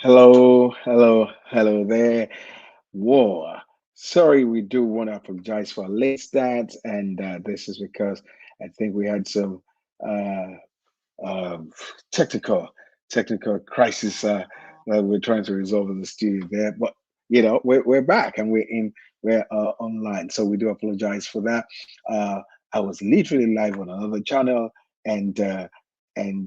Hello there. Whoa. Sorry, we do want to apologize for a late start, and this is because I think we had some uh, um, technical technical crisis that we're trying to resolve in the studio there. But we're back and we're online, so we do apologize for that. Uh, I was literally live on another channel, and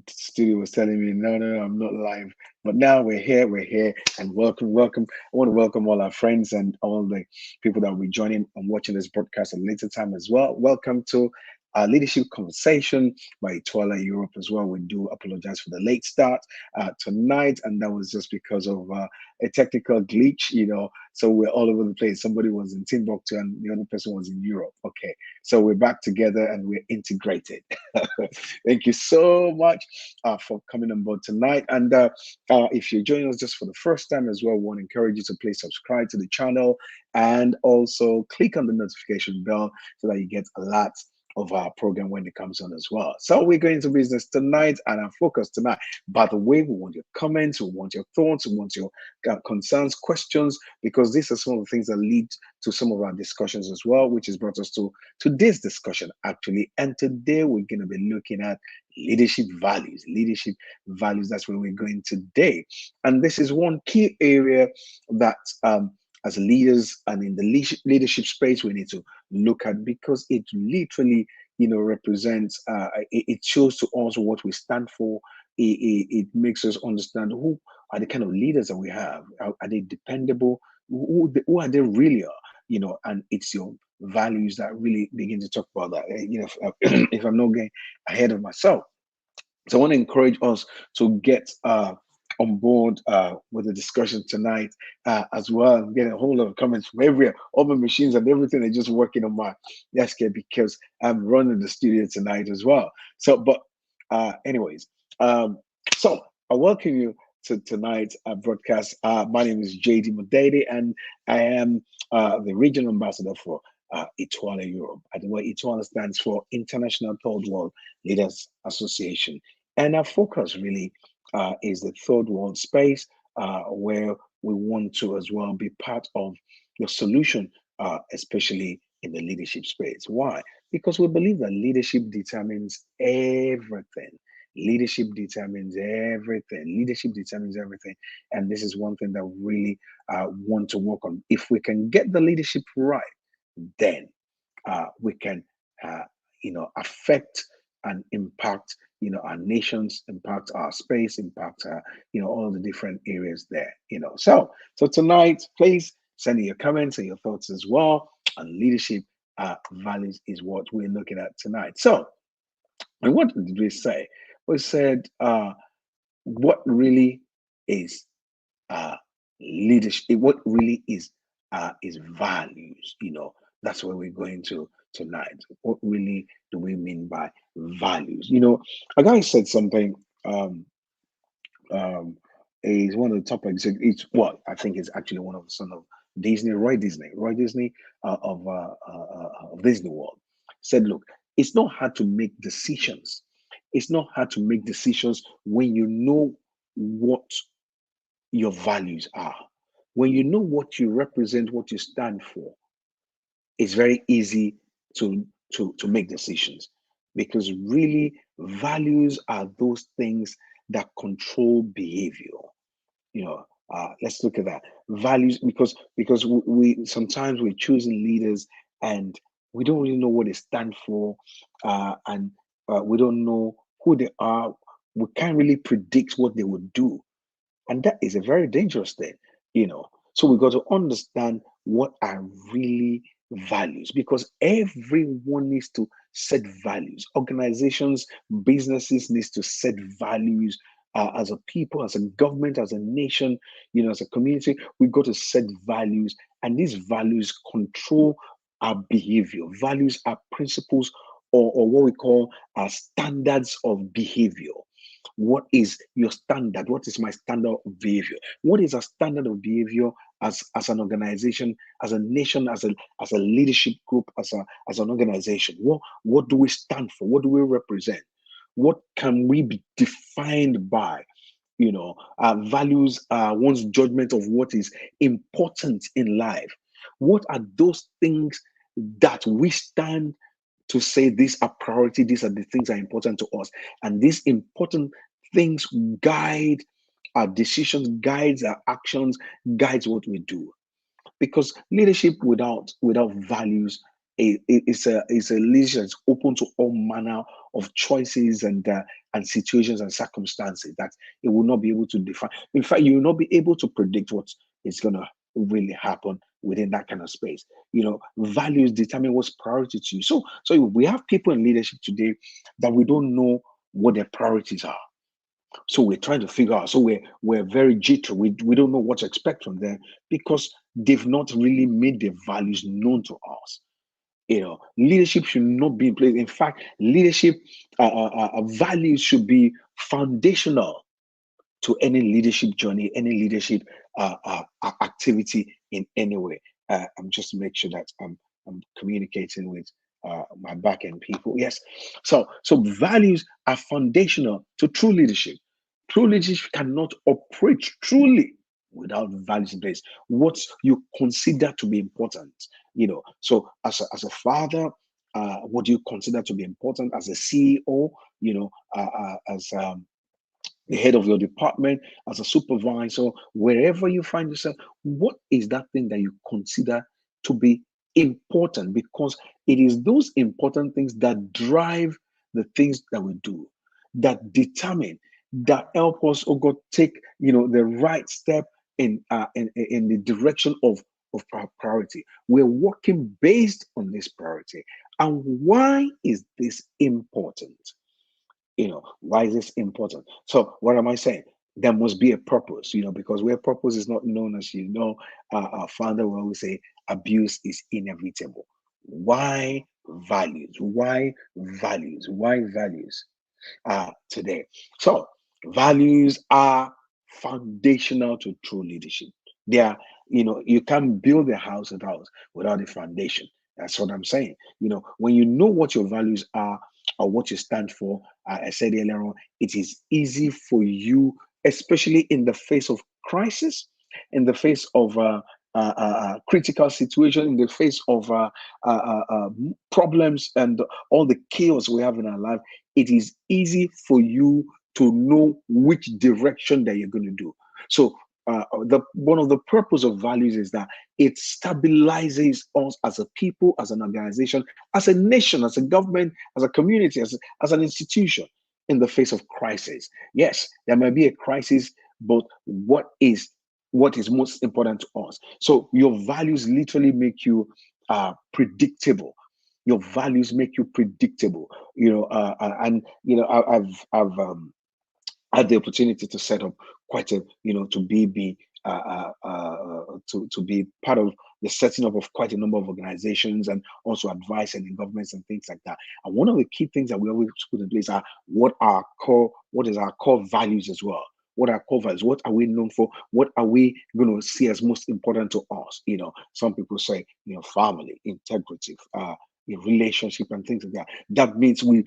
studio was telling me, no, I'm not live. But now we're here, and welcome. I want to welcome all our friends and all the people that will be joining and watching this broadcast at a later time as well. Welcome to our leadership conversation by Twala Europe as well. We do apologize for the late start tonight, and that was just because of a technical glitch, So we're all over the place. Somebody was in Timbuktu and the other person was in Europe. Okay, so we're back together and we're integrated. Thank you so much for coming on board tonight. And if you're joining us just for the first time as well, we want to encourage you to please subscribe to the channel and also click on the notification bell so that you get alerts of our program when it comes on as well. So we're going to business tonight and our focus tonight. By the way, we want your comments, we want your thoughts, we want your concerns, questions, because these are some of the things that lead to some of our discussions as well, which has brought us to today's discussion actually. And today we're going to be looking at leadership values. Leadership values, that's where we're going today. And this is one key area that as leaders and in the leadership space we need to look at, because it literally represents it shows to us what we stand for. It makes us understand who are the kind of leaders that we have. Are they dependable? Who are they really are? And it's your values that really begin to talk about that. If I'm not getting ahead of myself, so I want to encourage us to get on board with the discussion tonight as well. I'm getting a whole lot of comments from everywhere. All my machines and everything are just working on my desk here because I'm running the studio tonight as well. So, but anyways, um, so I welcome you to tonight's broadcast. My name is JD Modede, and I am the regional ambassador for Etoile Europe. I think what Etoile stands for International Third World Leaders Association. And our focus really is the third world space where we want to as well be part of the solution, especially in the leadership space. Why? Because we believe that leadership determines everything. Leadership determines everything. Leadership determines everything. And this is one thing that we really want to work on. If we can get the leadership right, then we can, affect and impact, our nations, impact our space, impact, all the different areas there, So tonight, please send in your comments and your thoughts as well. And leadership values is what we're looking at tonight. So, and what did we say? We said, what really is uh, leadership? What really is values? That's what we're going to tonight. What really do we mean by values? A guy said something. Um, is one of the topics. It's what I think is actually one of the son of Disney, Roy Disney of Disney World, said, "Look, it's not hard to make decisions. It's not hard to make decisions when you know what your values are. When you know what you represent, what you stand for, it's very easy to make decisions, because really values are those things that control behavior. Let's look at that values, because we sometimes we're choosing leaders and we don't really know what they stand for, and we don't know who they are. We can't really predict what they would do, and that is a very dangerous thing, you know. So we got to understand what are really values, because everyone needs to set values. Organizations, businesses needs to set values. As a people, as a government, as a nation, as a community, we've got to set values, and these values control our behavior. Values are principles, or what we call standards of behavior. What is your standard? What is my standard of behavior? What is a standard of behavior as an organization, as a nation, as a leadership group, as an organization? What do we stand for? What do we represent? What can we be defined by? Values one's judgment of what is important in life. What are those things that we stand to say these are priority, these are the things that are important to us, and these important things guide our decisions, guides our actions, guides what we do. Because leadership without values is a leadership that's open to all manner of choices and situations and circumstances that it will not be able to define. In fact, you will not be able to predict what is going to really happen within that kind of space. Values determine what's priority to you. So we have people in leadership today that we don't know what their priorities are. So we're trying to figure out. So we're very jittery. We don't know what to expect from them because they've not really made their values known to us. Leadership should not be in place. In fact, leadership values should be foundational to any leadership journey, any leadership activity in any way. I'm just to make sure that I'm communicating with my back end people. Yes. So values are foundational to true leadership. True leadership cannot operate truly without values in place. What you consider to be important, So as a father, what do you consider to be important? As a CEO, as the head of your department, as a supervisor, wherever you find yourself, what is that thing that you consider to be important? Because it is those important things that drive the things that we do, that determine, that help us, oh God, take the right step in the direction of our priority. We're working based on this priority. And why is this important? Why is this important? So what am I saying? There must be a purpose, because where purpose is not known, as our founder will always say, abuse is inevitable. Why values? Why values? Why values today? So values are foundational to true leadership. They are, you can't build a house without a foundation. That's what I'm saying. When you know what your values are or what you stand for, I said earlier on, it is easy for you, especially in the face of crisis, in the face of critical situation, in the face of problems and all the chaos we have in our life. It is easy for you to know which direction that you're going to do. So the one of the purpose of values is that it stabilizes us as a people, as an organization, as a nation, as a government, as a community, as an institution in the face of crisis. Yes, there might be a crisis, but what is most important to us? So your values literally make you predictable. Your values make you predictable. And I've had the opportunity to set up quite a, to be part of the setting up of quite a number of organizations and also advising in governments and things like that. And one of the key things that we always put in place are what is our core values as well. What are core values? What are we known for? What are we going to see as most important to us? Some people say, family, integrity, relationship, and things like that. That means we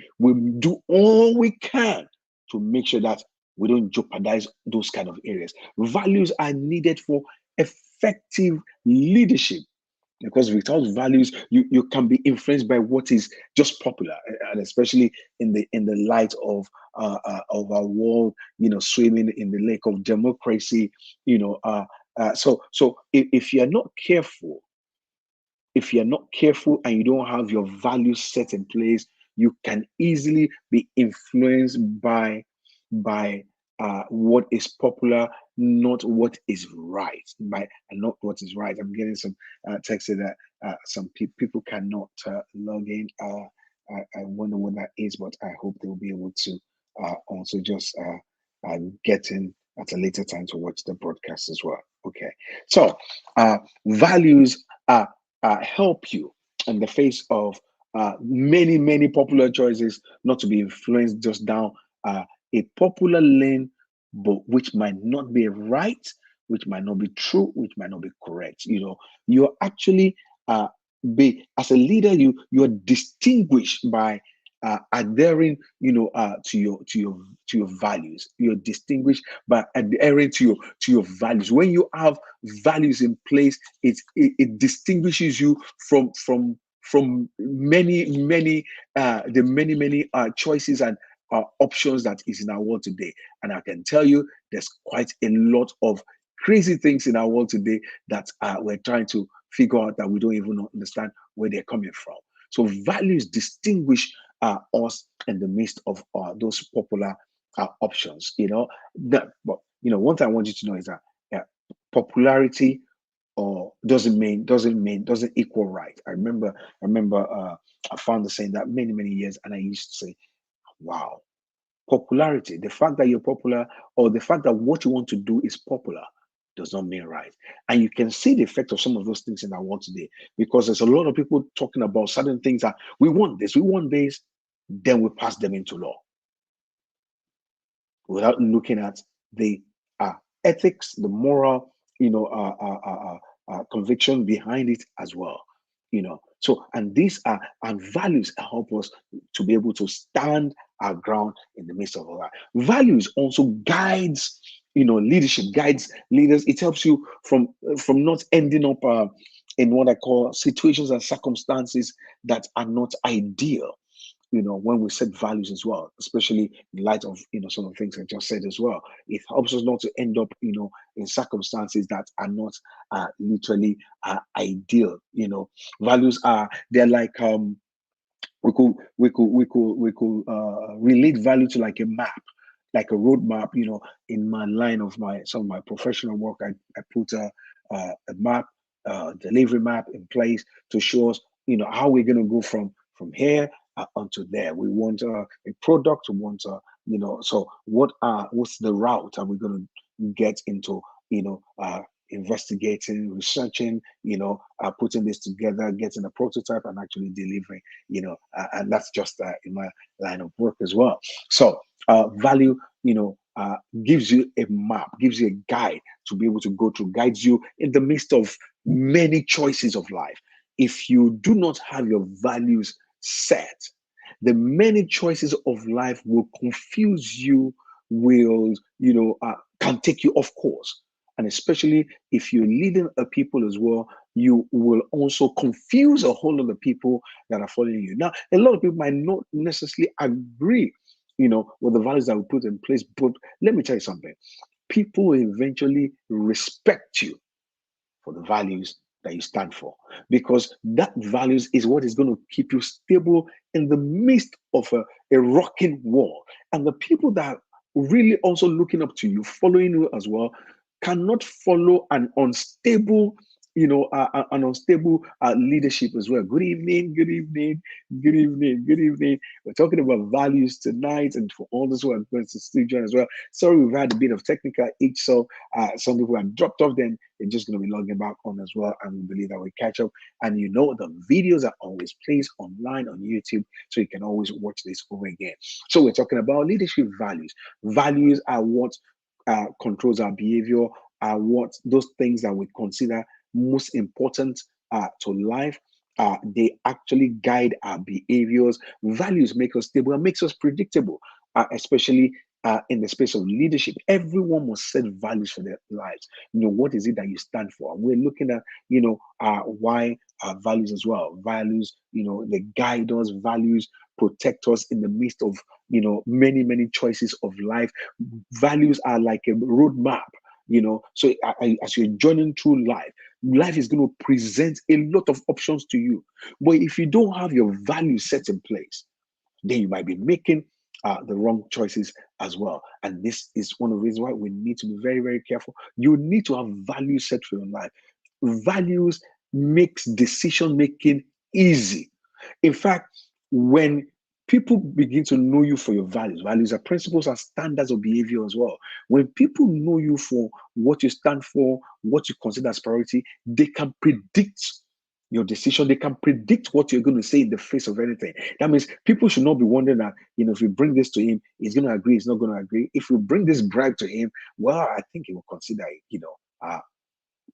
do all we can to make sure that we don't jeopardize those kind of areas. Values are needed for effective leadership because without values, you can be influenced by what is just popular, and especially in the light of our world, swimming in the lake of democracy. So if you're not careful, and you don't have your values set in place, you can easily be influenced by what is popular, not what is right. And not what is right. I'm getting some text that some people cannot log in. I wonder what that is, but I hope they'll be able to also just get in at a later time to watch the broadcast as well. Okay, so values help you in the face of many popular choices not to be influenced just down a popular lane, but which might not be right, which might not be true, which might not be correct. You're actually be as a leader, you're distinguished by adhering, to your values. You're distinguished by adhering to your values. When you have values in place, it distinguishes you from many choices and options that is in our world today. And I can tell you, there's quite a lot of crazy things in our world today that we're trying to figure out, that we don't even understand where they're coming from. So values distinguish us in the midst of those popular options. But one thing I want you to know is that popularity or doesn't equal right. I remember I found the saying that many years, and I used to say, wow, popularity, the fact that you're popular, or the fact that what you want to do is popular, does not mean right. And you can see the effect of some of those things in our world today, because there's a lot of people talking about certain things that we want this, then we pass them into law without looking at the ethics, the moral, conviction behind it as well. So, and these are and values help us to be able to stand our ground in the midst of all that. Values also guides, leadership, guides leaders. It helps you from not ending up in what I call situations and circumstances that are not ideal, when we set values as well, especially in light of, some of the things I just said as well. It helps us not to end up, in circumstances that are not literally ideal. Values they're like, we could relate value to like a map, like a road map. In my line of some of my professional work, I put a map, delivery map in place to show us, how we're going to go from here onto there. We want a product. We want so what's the route are we going to get into? Investigating, researching, putting this together, getting a prototype, and actually delivering. And that's just in my line of work as well. So value, gives you a map, gives you a guide to be able to go through, guides you in the midst of many choices of life. If you do not have your values set, the many choices of life will confuse you, will, can take you off course. And especially if you're leading a people as well, you will also confuse a whole lot of people that are following you. Now, a lot of people might not necessarily agree, with the values that we put in place. But let me tell you something: people will eventually respect you for the values that you stand for, because that values is what is going to keep you stable in the midst of a rocking world. And the people that are really also looking up to you, following you as well, cannot follow an unstable leadership as well. Good evening, good evening, good evening, good evening. We're talking about values tonight, and for all those who are going to still join as well. Sorry, we've had a bit of technical itch, so some people have dropped off. Then they're just going to be logging back on as well, and we believe that we catch up. And the videos are always placed online on YouTube, so you can always watch this over again. So we're talking about leadership values. Values are what controls our behavior, are what those things that we consider most important to life. They actually guide our behaviors. Values make us stable and makes us predictable, especially in the space of leadership. Everyone must set values for their lives. What is it that you stand for? We're looking at, why values as well. Values, they guide us. Values protect us in the midst of, many choices of life. Values are like a roadmap. So as you're journeying through life is going to present a lot of options to you. But if you don't have your values set in place, then you might be making the wrong choices as well. And this is one of the reasons why we need to be very, very careful. You need to have values set for your life. Values makes decision making easy. In fact, when people begin to know you for your values are principles and standards of behavior as well. When people know you for what you stand for, what you consider as priority, they can predict your decision. They can predict what you're going to say in the face of anything. That means people should not be wondering that, if we bring this to him, he's going to agree, he's not going to agree. If we bring this bribe to him, well, I think he will consider it.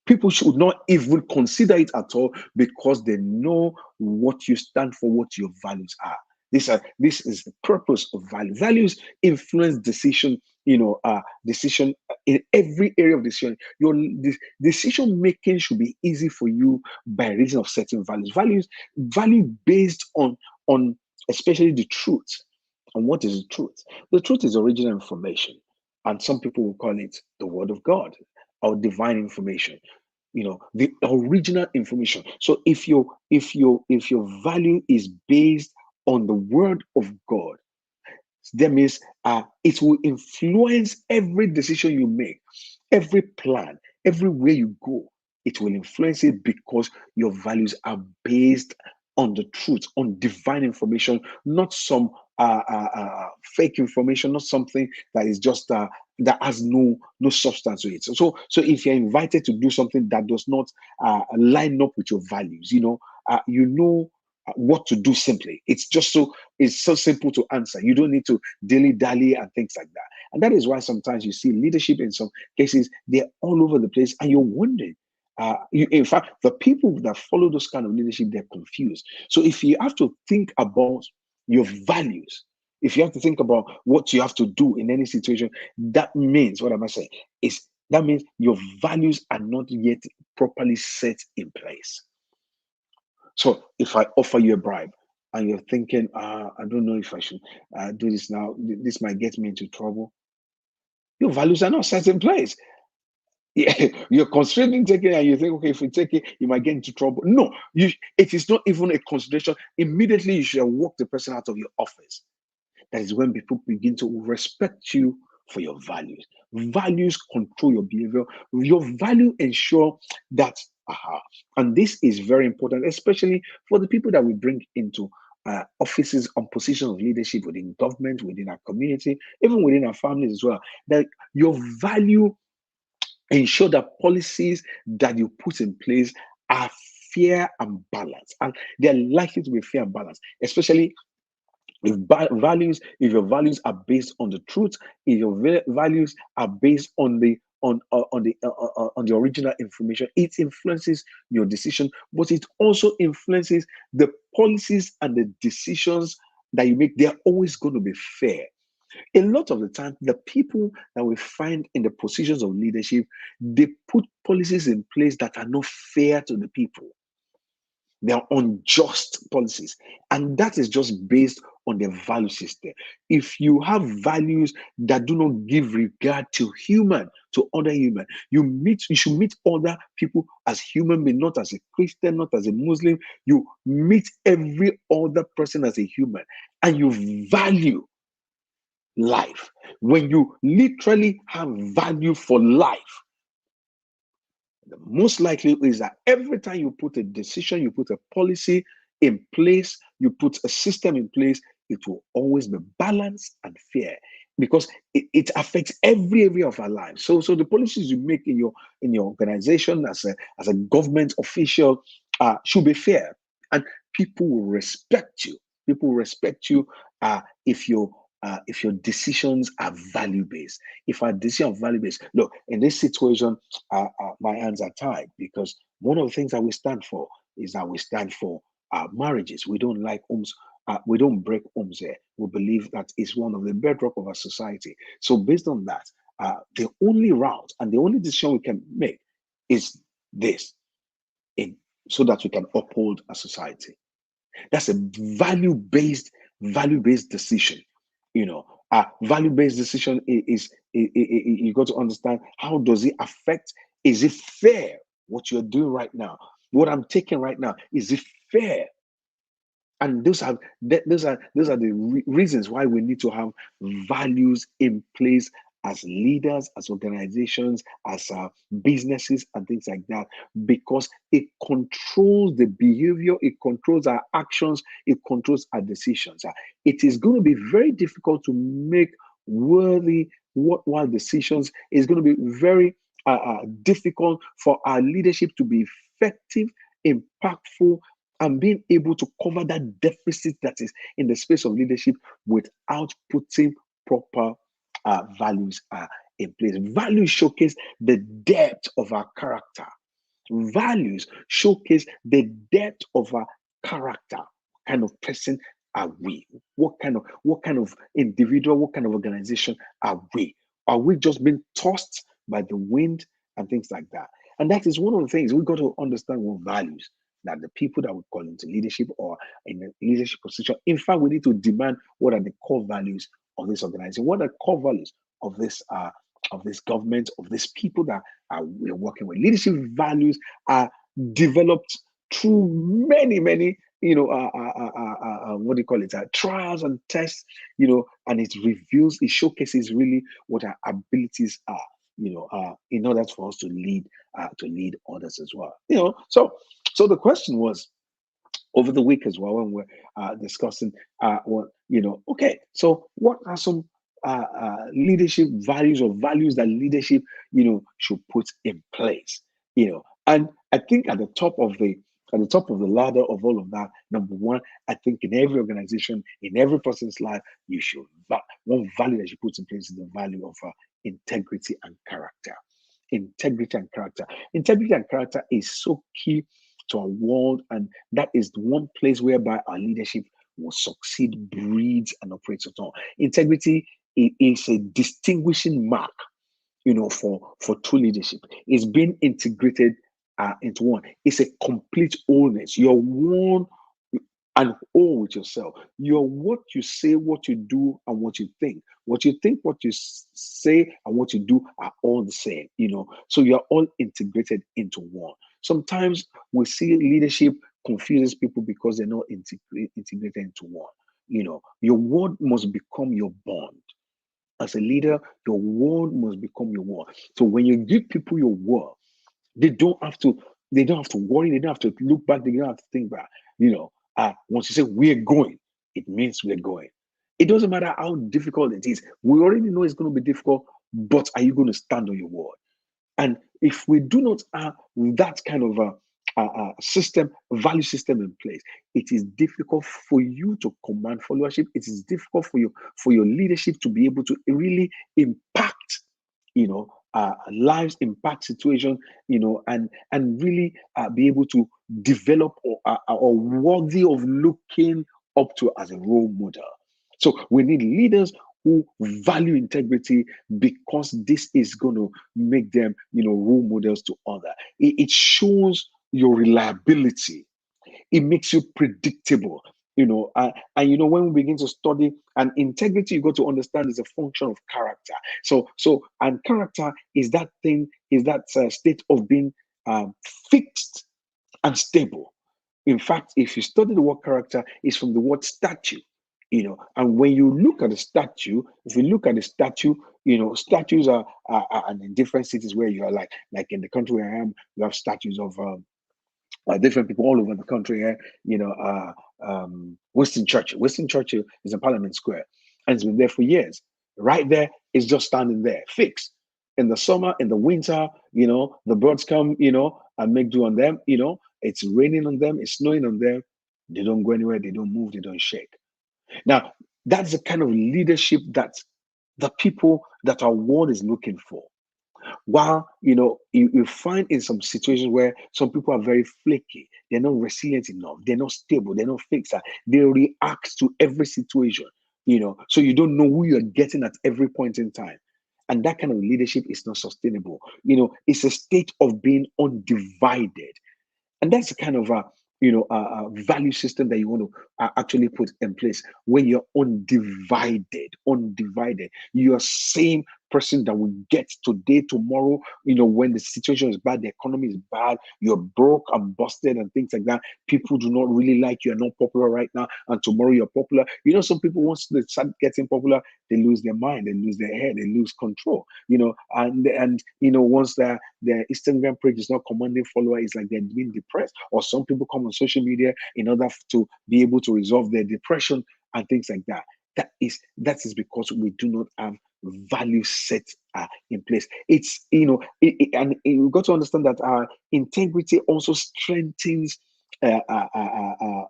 People should not even consider it at all, because they know what you stand for, what your values are. This is the purpose of value. Values influence decision, decision in every area of decision. Your decision making should be easy for you by reason of certain values. Value based on especially the truth. And what is the truth? The truth is original information, and some people will call it the word of God or divine information. The original information. So if your value is based on the word of God, that means it will influence every decision you make, every plan, everywhere you go. It will influence it because your values are based on the truth, on divine information, not some fake information, not something that is just that has no substance to it. So if you're invited to do something that does not line up with your values, what to do simply. It's so simple to answer. You don't need to dilly dally and things like that. And that is why sometimes you see leadership in some cases, they're all over the place, and you're wondering. In fact, the people that follow those kind of leadership, they're confused. So if you have to think about your values, if you have to think about what you have to do in any situation, that means, what am I saying? That means your values are not yet properly set in place. So if I offer you a bribe and you're thinking, I don't know if I should do this now, this might get me into trouble. Your values are not set in place. Yeah, you're considering taking it and you think, okay, if you take it, you might get into trouble. No, it is not even a consideration. Immediately, you should walk the person out of your office. That is when people begin to respect you for your values. Values control your behavior. Your value ensure that, and this is very important, especially for the people that we bring into offices on positions of leadership within government, within our community, even within our families as well. That your value ensure that policies that you put in place are fair and balanced, and they're likely to be fair and balanced, especially if your values are based on the truth, if your values are based on the original information, it influences your decision, but it also influences the policies and the decisions that you make. They're always going to be fair. A lot of the time, the people that we find in the positions of leadership, they put policies in place that are not fair to the people. They are unjust policies. And that is just based on their value system. If you have values that do not give regard to other human, you should meet other people as human beings, not as a Christian, not as a Muslim. You meet every other person as a human, and you value life. When you literally have value for life, the most likely is that every time you put a decision, you put a policy in place, you put a system in place, it will always be balanced and fair because it affects every area of our lives. So the policies you make in your organization as a government official should be fair, and people will respect you. People will respect you if your decisions are value based. If our decisions are value based, look, in this situation, my hands are tied because one of the things that we stand for is that we stand for marriages. We don't like homes. We don't break homes here. We believe that is one of the bedrock of our society. So based on that, the only route and the only decision we can make is this, in so that we can uphold a society. That's a value-based decision. A value-based decision you got to understand, how does it affect? Is it fair? What you're doing right now, what I'm taking right now, is it fair? And those are the reasons why we need to have values in place as leaders, as organizations, as businesses, and things like that, because it controls the behavior, it controls our actions, it controls our decisions. It is going to be very difficult to make worthy worthwhile decisions. It's going to be very difficult for our leadership to be effective, impactful, and being able to cover that deficit that is in the space of leadership without putting proper values in place. Values showcase the depth of our character. Values showcase the depth of our character, kind of person are we? What kind of individual, what kind of organization are we? Are we just being tossed by the wind and things like that? And that is one of the things we got to understand, what values that the people that we call into leadership or in a leadership position. In fact, we need to demand what are the core values of this organization, what are the core values of this government, of these people that we're working with. Leadership values are developed through many, what do you call it? Trials and tests, and it reveals, it showcases really what our abilities are, in order for us to lead others as well. So the question was over the week as well when we're discussing okay, so what are some leadership values or values that leadership should put in place, and I think at the top of the ladder of all of that, number one, I think in every organization, in every person's life, one value that you put in place is the value of integrity and character. Integrity and character is so key to our world, and that is the one place whereby our leadership will succeed, breeds, and operates at all. Integrity is a distinguishing mark, for true leadership. It's being integrated into one. It's a complete wholeness. You're one and all with yourself. You're what you say, what you do, and what you think. What you think, what you say, and what you do are all the same, So you're all integrated into one. Sometimes we see leadership confuses people because they're not integrated into one. Your word must become your bond. As a leader, your word must become your word. So when you give people your word, they don't have to worry, they don't have to look back, they don't have to think back. Once you say we're going, it means we're going. It doesn't matter how difficult it is. We already know it's going to be difficult, but are you going to stand on your word? And if we do not have that kind of value system in place, it is difficult for you to command followership. It is difficult for your leadership to be able to really impact, lives, impact situation, and really be able to develop or worthy of looking up to as a role model. So we need leaders who value integrity, because this is going to make them, role models to others. It shows your reliability. It makes you predictable. When we begin to study and integrity, you got to understand is a function of character. And character is that thing, is that state of being fixed and stable. In fact, if you study the word character, it's from the word statue. And when you look at the statue, if you look at the statue, statues are in different cities where you are, like in the country where I am, you have statues of different people all over the country here. Winston Churchill. Winston Churchill is in Parliament Square, and it's been there for years. Right there, it's just standing there, fixed. In the summer, in the winter, the birds come, and make do on them. It's raining on them, it's snowing on them. They don't go anywhere, they don't move, they don't shake. Now, that's the kind of leadership that the people that our world is looking for. While you find in some situations where some people are very flaky, they're not resilient enough, they're not stable, they're not fixed, they react to every situation, so you don't know who you're getting at every point in time. And that kind of leadership is not sustainable. It's a state of being undivided. And that's the kind of value system that you want to actually put in place, when you're undivided. You're same person that will get today, tomorrow, when the situation is bad, the economy is bad, you're broke and busted and things like that. People do not really like you, are not popular right now, and tomorrow you're popular. Some people, once they start getting popular, they lose their mind, they lose their head, they lose control, and once their Instagram page is not commanding follower, it's like they're being depressed. Or some people come on social media in order to be able to resolve their depression and things like that. That is because we do not have value set in place. It's and we've got to understand that our integrity also strengthens our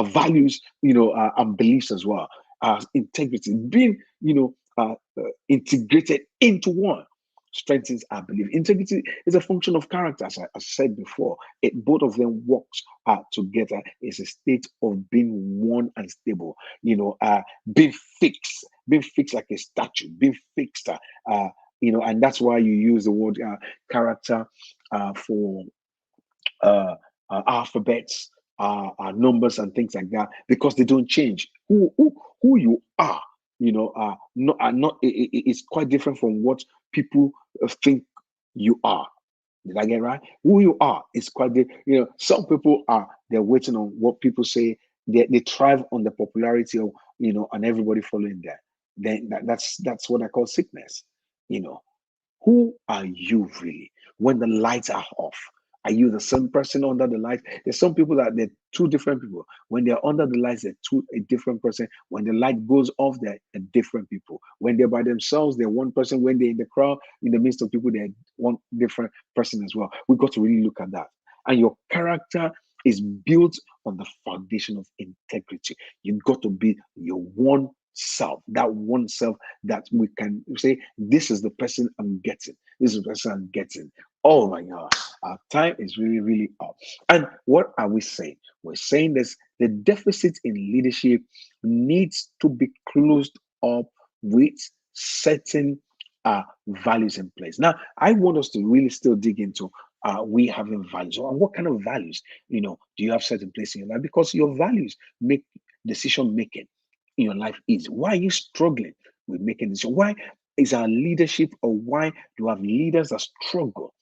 values, and beliefs as well. Integrity being integrated into one. strengthens our belief. Integrity is a function of character, as I said before. Both of them works together. It's a state of being one and stable. Being fixed like a statue, being fixed. And that's why you use the word character for uh, alphabets, numbers, and things like that, because they don't change. Who you are, not it's quite different from what people think you are. Did I get it right? Who you are is quite some people they're waiting on what people say. They thrive on the popularity of and everybody following them. Then that's what I call sickness. You know, who are you really when the lights are off? Are you the same person under the lights? There's some people that they're two different people. When they're under the lights, they're a different person. When the light goes off, they're a different people. When they're by themselves, they're one person. When they're in the crowd, in the midst of people, they're one different person as well. We've got to really look at that. And your character is built on the foundation of integrity. You've got to be your one self, that one self that we can say, this is the person I'm getting. This is the person I'm getting. Oh my God, our time is really, really up. And what are we saying? We're saying this: the deficit in leadership needs to be closed up with certain values in place. Now, I want us to really still dig into we having values. And what kind of values, do you have set in place in your life? Because your values make decision making in your life easy. Why are you struggling with making decisions? Why is our leadership, or why do we have leaders that struggle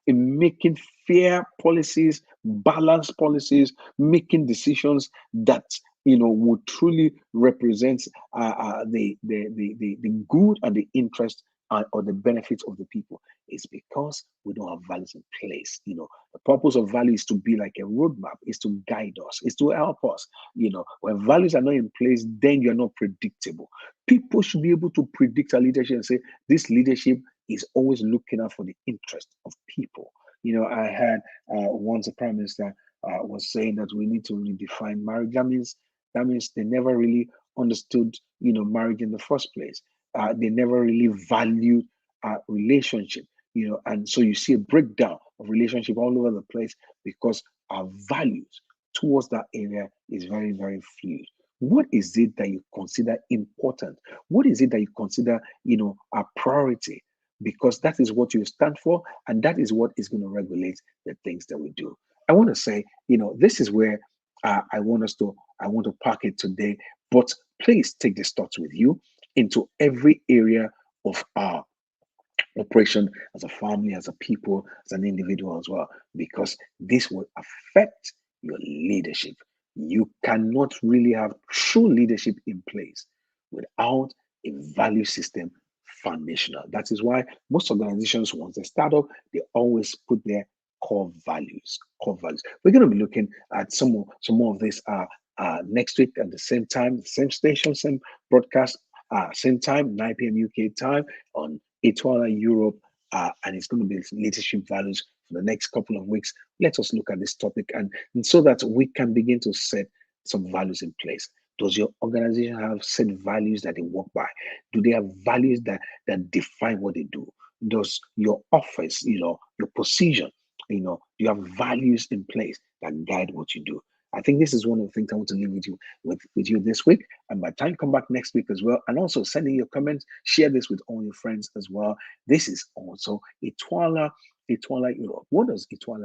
in making fair policies, balanced policies, making decisions that would truly represent the good and the interest or the benefits of the people? It's because we don't have values in place. The purpose of value is to be like a roadmap, is to guide us, is to help us. When values are not in place, then you're not predictable. People should be able to predict our leadership and say, this leadership is always looking out for the interest of people. I had once a prime minister was saying that we need to redefine marriage. That means they never really understood, marriage in the first place. They never really valued relationship, and so you see a breakdown of relationship all over the place because our values towards that area is very, very fluid. What is it that you consider important? What is it that you consider, a priority? Because that is what you stand for, and that is what is going to regulate the things that we do. I want to say, this is where I want to park it today. But please take these thoughts with you into every area of our operation, as a family, as a people, as an individual as well, because this will affect your leadership. You cannot really have true leadership in place without a value system foundational. That is why most organizations, once they start up, they always put their core values. Core values. We're going to be looking at some more of this next week at the same time, same station, same broadcast, same time, 9 p.m. UK time on Etoile Europe, and it's going to be leadership values for the next couple of weeks. Let us look at this topic, and so that we can begin to set some values in place. Does your organization have set values that they work by? Do they have values that define what they do? Does your office, your position, you have values in place that guide what you do? I think this is one of the things I want to leave with you this week. And by the time you come back next week as well, and also send in your comments, share this with all your friends as well. This is also Etoile Europe. What does Etoile